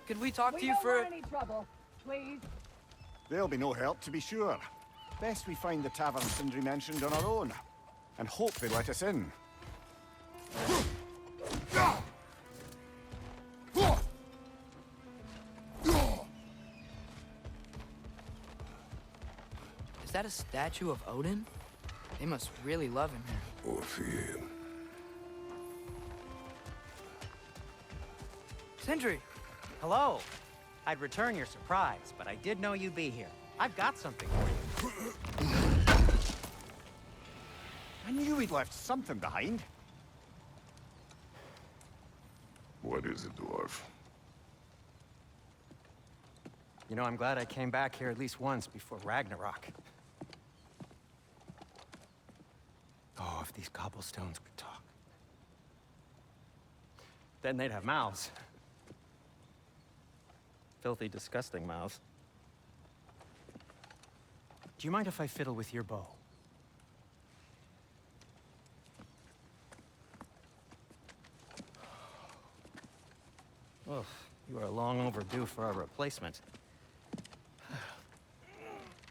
Could we talk to We you don't for... want any trouble, please. There'll be no help, to be sure. Best we find the tavern Sindri mentioned on our own, and hope they let us in. Is that a statue of Odin? They must really love him here. Or fear him. Sindri! Hello. I'd return your surprise, but I did know you'd be here. I've got something for you. I knew we'd left something behind. What is it, dwarf? You know, I'm glad I came back here at least once before Ragnarok. Oh, if these cobblestones could talk. Then they'd have mouths. Filthy, disgusting mouths. Do you mind if I fiddle with your bow? Oh, you are long overdue for a replacement.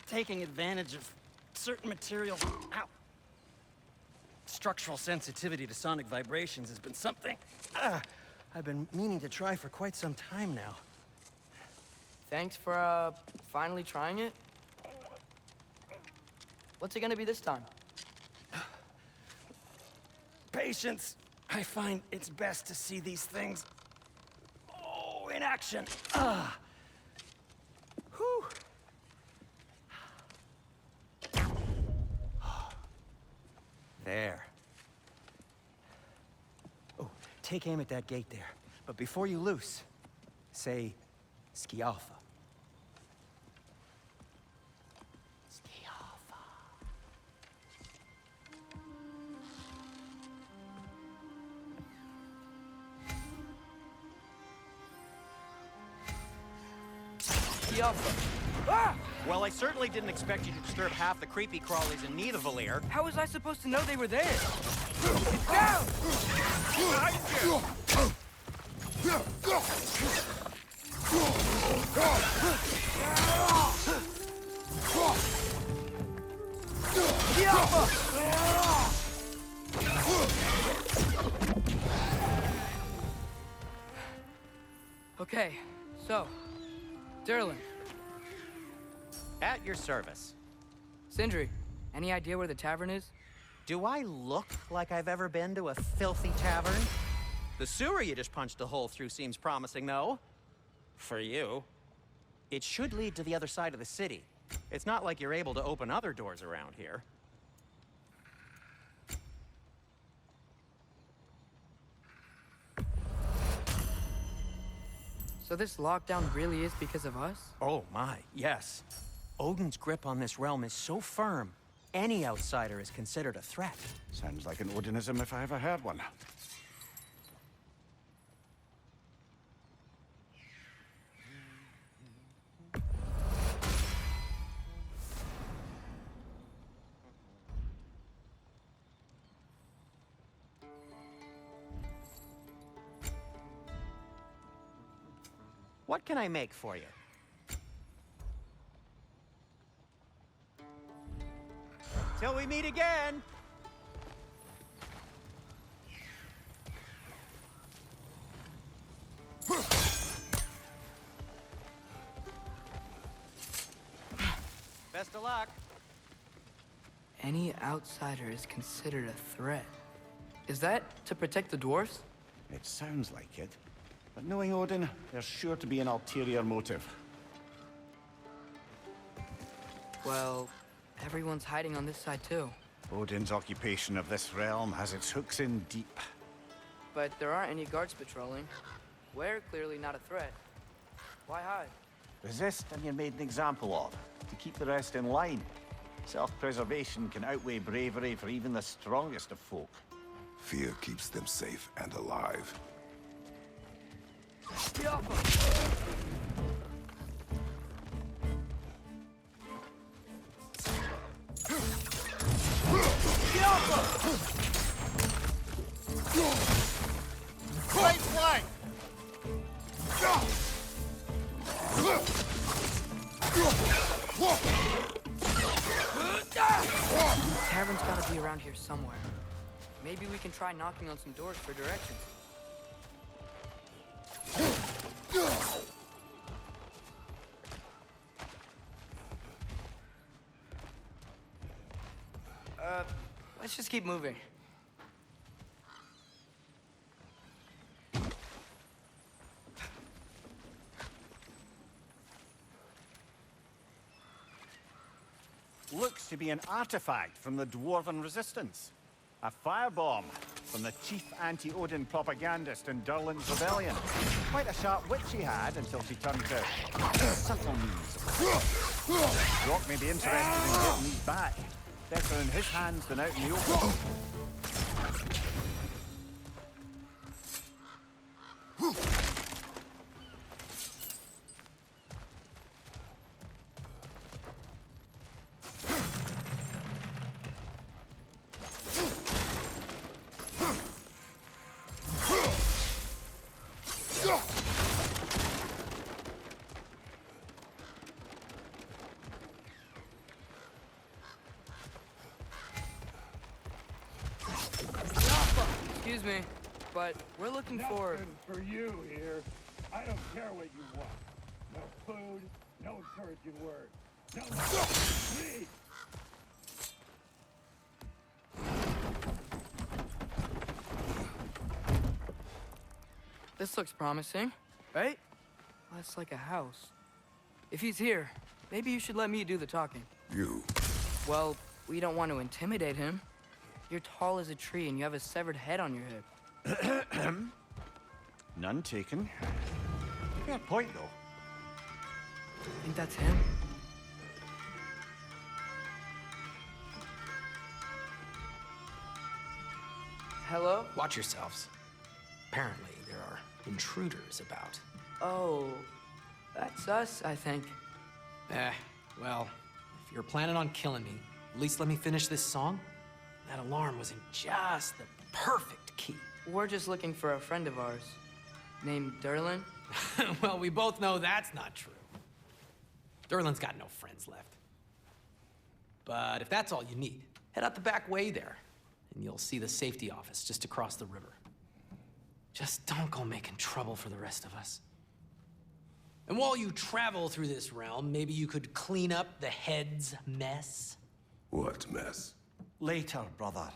Taking advantage of certain materials. Ow! Structural sensitivity to sonic vibrations has been something I've been meaning to try for quite some time now. Thanks for, finally trying it. What's it gonna be this time? Patience. I find it's best to see these things, in action. Whew. There. Oh, take aim at that gate there. But before you loose, say, Skialfa. Skialfa. Skialfa. Ah! Well, I certainly didn't expect you to disturb half the creepy crawlies in Nidavellir. How was I supposed to know they were there? Get down! Behind you! Okay, so, Derlin. At your service. Sindri, any idea where the tavern is? Do I look like I've ever been to a filthy tavern? The sewer you just punched a hole through seems promising, though. For you. It should lead to the other side of the city. It's not like you're able to open other doors around here. So this lockdown really is because of us? Oh my, yes. Odin's grip on this realm is so firm, any outsider is considered a threat. Sounds like an Odinism if I ever heard one. What can I make for you? Till we meet again! Best of luck. Any outsider is considered a threat. Is that to protect the dwarfs? It sounds like it. But knowing Odin, there's sure to be an ulterior motive. Well, everyone's hiding on this side too. Odin's occupation of this realm has its hooks in deep. But there aren't any guards patrolling. We're clearly not a threat. Why hide? Resist and you're made an example of, to keep the rest in line. Self-preservation can outweigh bravery for even the strongest of folk. Fear keeps them safe and alive. Right flank! somewhere. Maybe we can try knocking on some doors for directions. Let's just keep moving. Looks to be an artifact from the Dwarven Resistance. A firebomb from the chief anti-Odin propagandist in Derlin's rebellion. Quite a sharp wit she had until she turned to subtle means. Rock may be interested in getting these back. Better in his hands than out in the open. Excuse me, but we're looking for... Nothing for you here. I don't care what you want. No food, no encouraging words. No, please. This looks promising, right? That's like a house. If he's here, maybe you should let me do the talking. You. Well, we don't want to intimidate him. You're tall as a tree and you have a severed head on your head. None taken. Fair point, though. Think that's him? Hello? Watch yourselves. Apparently, there are intruders about. Oh, that's us, I think. Well, if you're planning on killing me, at least let me finish this song. That alarm was in just the perfect key. We're just looking for a friend of ours, named Derlin. Well, we both know that's not true. Derlin's got no friends left. But if that's all you need, head out the back way there, and you'll see the safety office just across the river. Just don't go making trouble for the rest of us. And while you travel through this realm, maybe you could clean up the head's mess. What mess? Later, brother.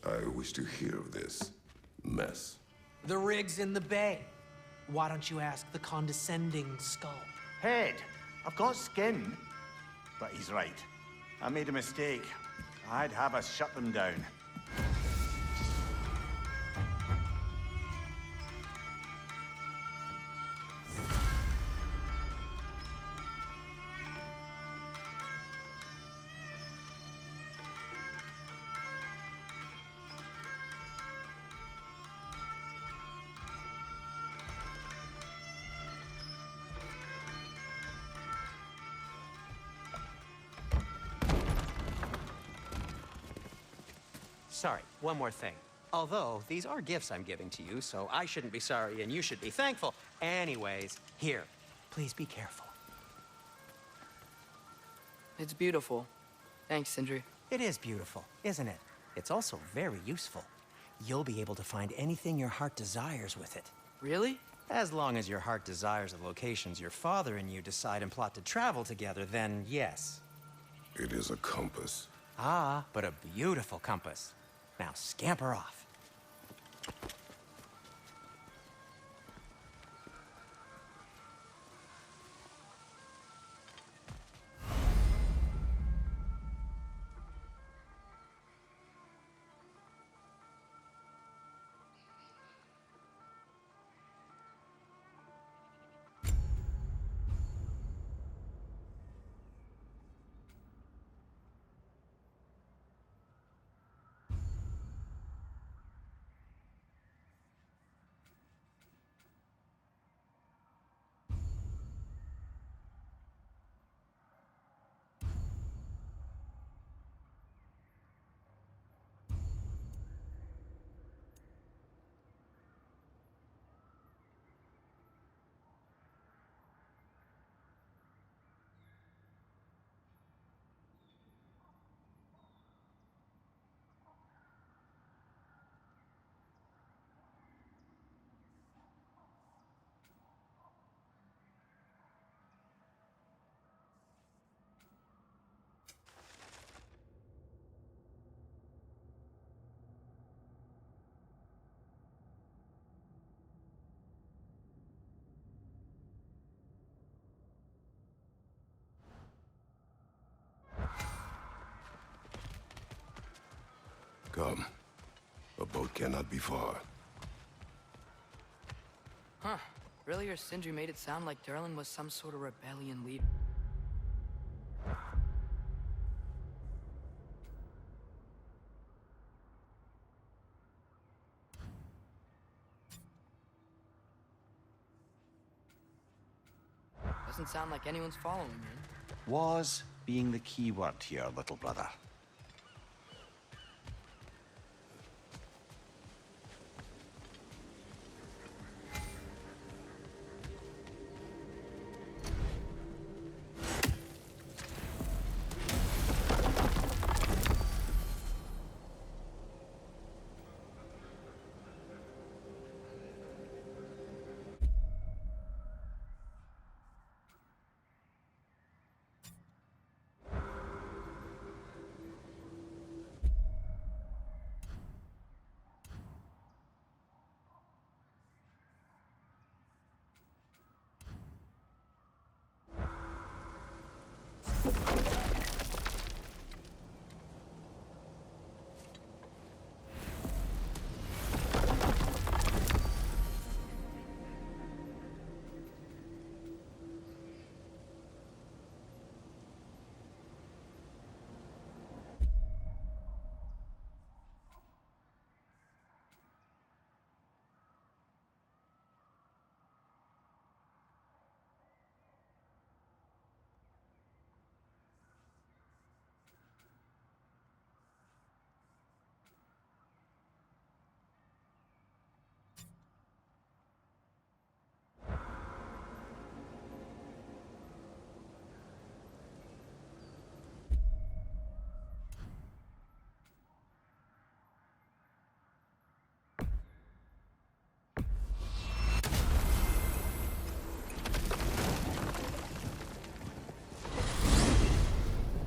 I wish to hear of this mess. The rig's in the bay. Why don't you ask the condescending skull? Head. I've got skin. But he's right. I made a mistake. I'd have us shut them down. Sorry, one more thing. Although, these are gifts I'm giving to you, so I shouldn't be sorry and you should be thankful. Anyways, here, please be careful. It's beautiful. Thanks, Sindri. It is beautiful, isn't it? It's also very useful. You'll be able to find anything your heart desires with it. Really? As long as your heart desires the locations your father and you decide and plot to travel together, then yes. It is a compass. Ah, but a beautiful compass. Now scamper off. Come. A boat cannot be far. Huh. Earlier, Sindri made it sound like Derlin was some sort of rebellion leader. Doesn't sound like anyone's following him. Was being the key word here, little brother.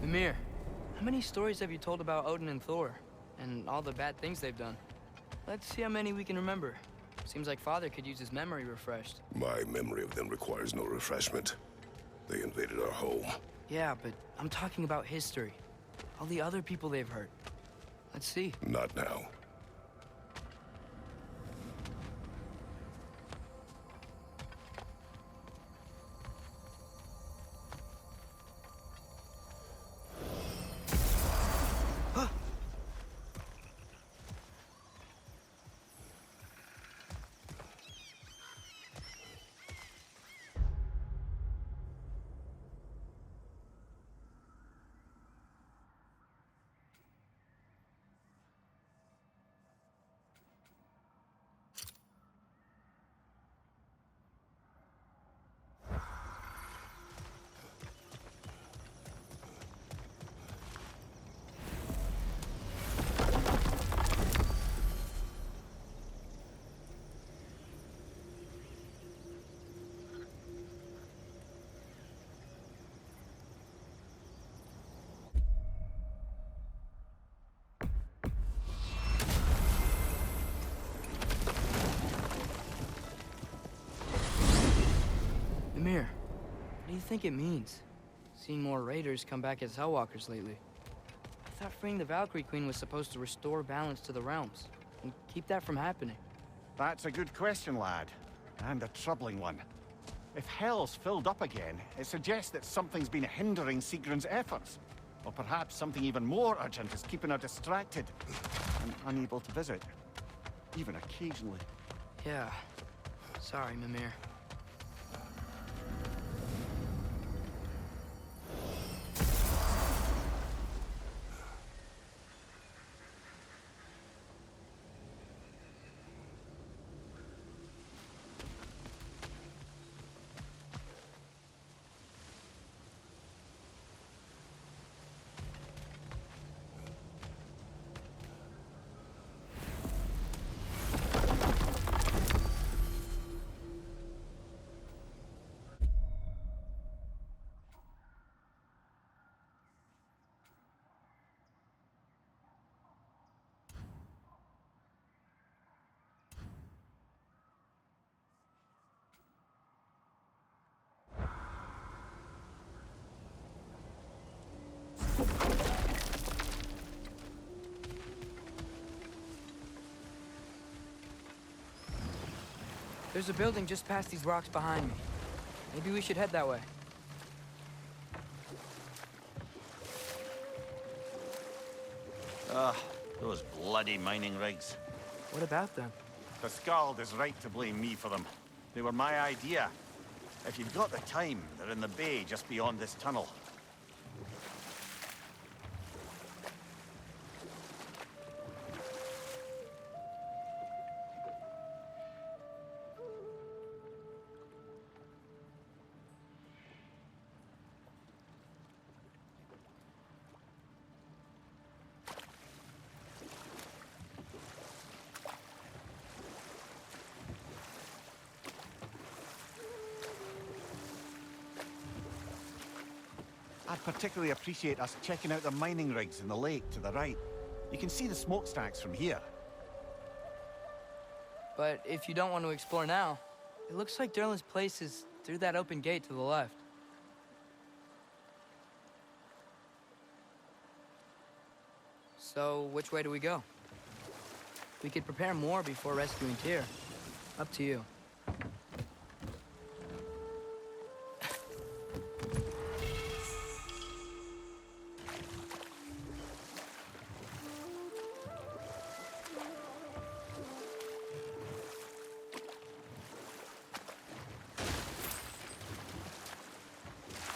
Mimir, how many stories have you told about Odin and Thor? And all the bad things they've done? Let's see how many we can remember. Seems like Father could use his memory refreshed. My memory of them requires no refreshment. They invaded our home. Yeah, but I'm talking about history. All the other people they've hurt. Let's see. Not now. Mimir, what do you think it means? Seeing more raiders come back as Hellwalkers lately. I thought freeing the Valkyrie Queen was supposed to restore balance to the realms and keep that from happening. That's a good question, lad. And a troubling one. If Hell's filled up again, it suggests that something's been hindering Sigrun's efforts. Or perhaps something even more urgent is keeping her distracted and unable to visit. Even occasionally. Yeah. Sorry, Mimir. There's a building just past these rocks behind me. Maybe we should head that way. Ah, those bloody mining rigs. What about them? The Skald is right to blame me for them. They were my idea. If you've got the time, they're in the bay just beyond this tunnel. I'd particularly appreciate us checking out the mining rigs in the lake to the right. You can see the smokestacks from here. But if you don't want to explore now, it looks like Derlin's place is through that open gate to the left. So, which way do we go? We could prepare more before rescuing Tyr. Up to you.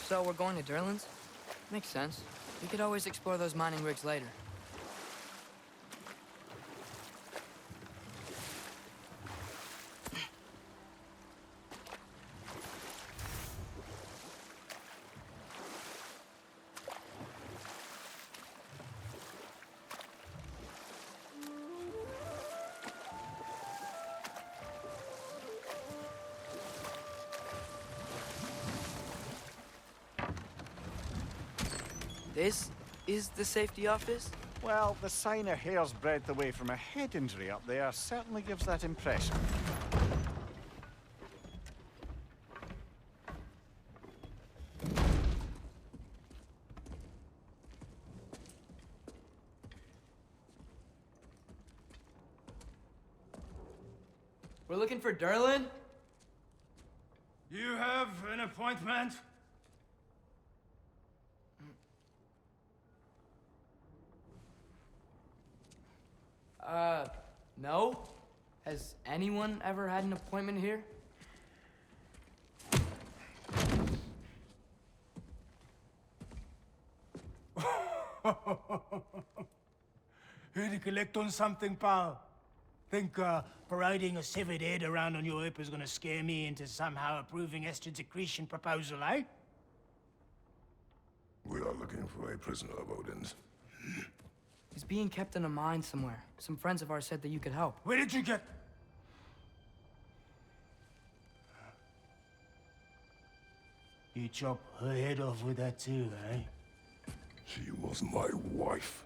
So we're going to Derlin's? Makes sense. We could always explore those mining rigs later. This is the safety office? Well, the sign a hair's breadth away from a head injury up there certainly gives that impression. We're looking for Derlin? You have an appointment? No? Has anyone ever had an appointment here? Here to collect on something, pal? Think, parading a severed head around on your hip is gonna scare me into somehow approving Esther's accretion proposal, eh? We are looking for a prisoner of Odin's. He's being kept in a mine somewhere. Some friends of ours said that you could help. Where did you get... You chop her head off with that too, eh? She was my wife.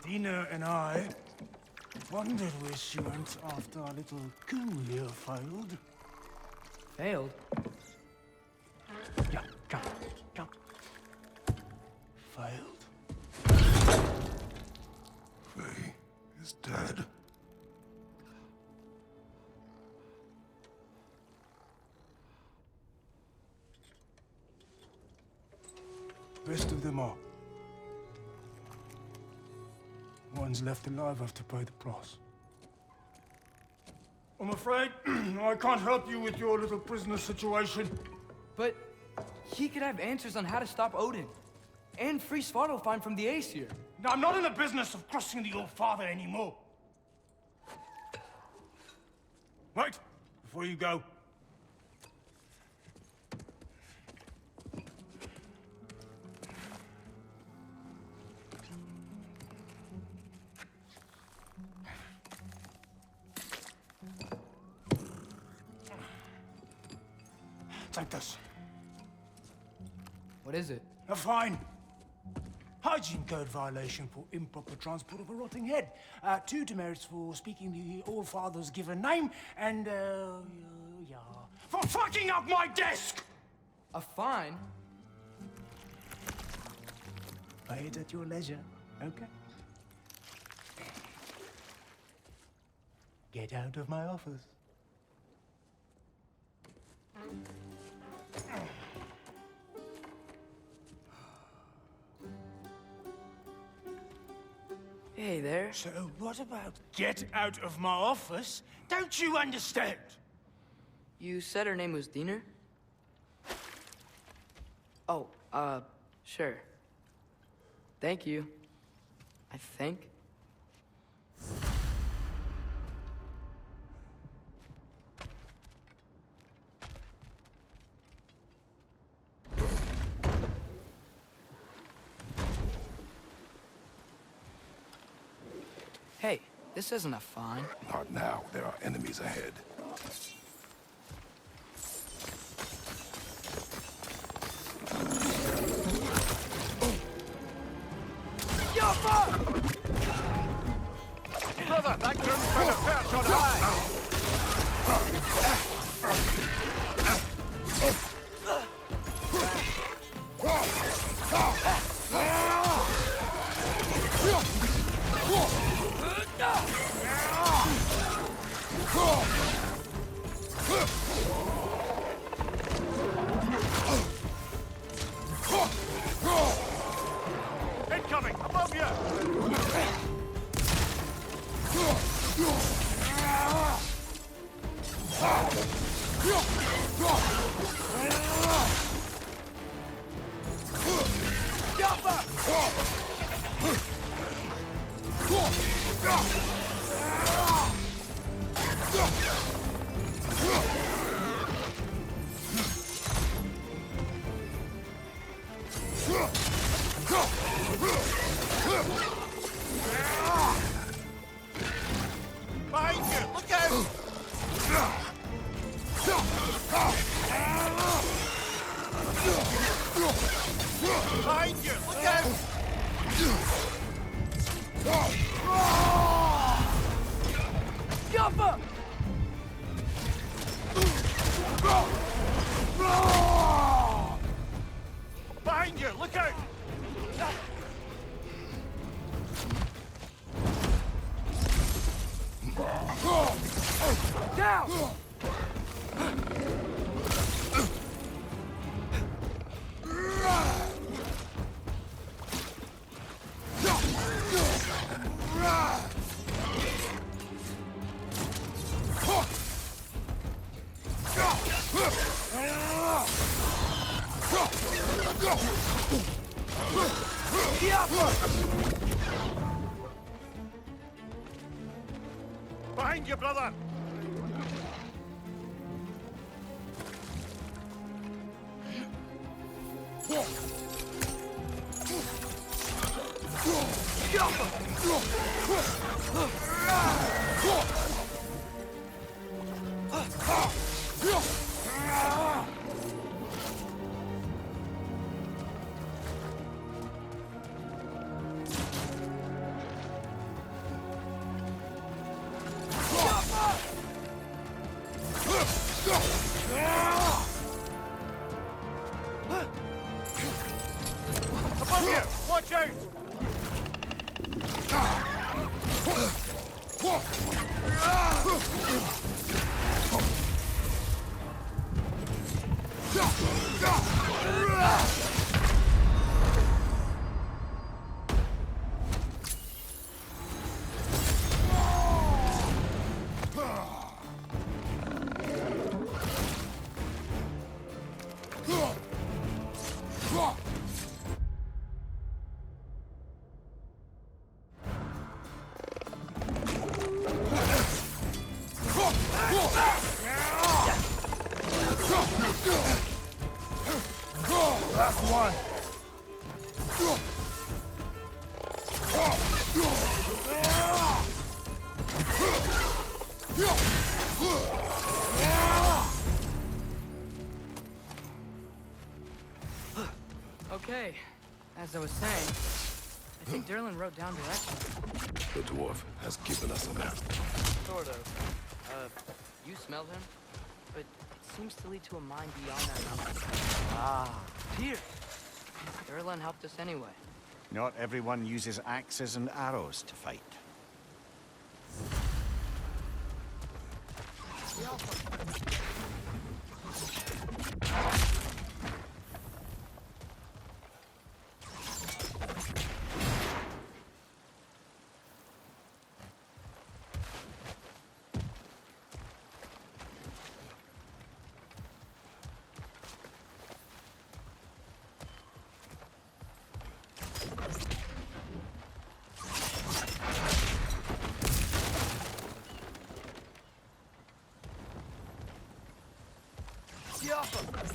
Dina and I wondered where she went after our little coup here failed. Failed? Yeah, jump, jump. Failed. Faye is dead. Best of them are. Ones left alive have to pay the price. I'm afraid I can't help you with your little prisoner situation. But he could have answers on how to stop Odin. And free Svartalfheim from the Aesir. I'm not in the business of crossing the old father anymore. Wait, before you go. Take this. What is it? A fine. Hygiene code violation for improper transport of a rotting head. 2 demerits for speaking the All-Father's given name, and, yeah, for fucking up my desk! A fine? Pay it at your leisure, okay? Get out of my office. Hey there. So what about get out of my office? Don't you understand? You said her name was Diener? Oh, sure. Thank you. I think. Hey, this isn't a fine. Not now. There are enemies ahead. Brother, that groom's trying to perch on high! Incoming! Above you! Behind you! Look out! Behind you! Look out! Jumper! Behind you! Look out! Down! Behind you, brother! Above you! Watch out! Last one. Okay, as I was saying, I think Derlin wrote down directions. The dwarf has given us a map. Sort of. You smelled him? But it seems to lead to a mine beyond that mountain. Ah, Here! Derlin helped us anyway. not everyone uses axes and arrows to fight. Yoppa!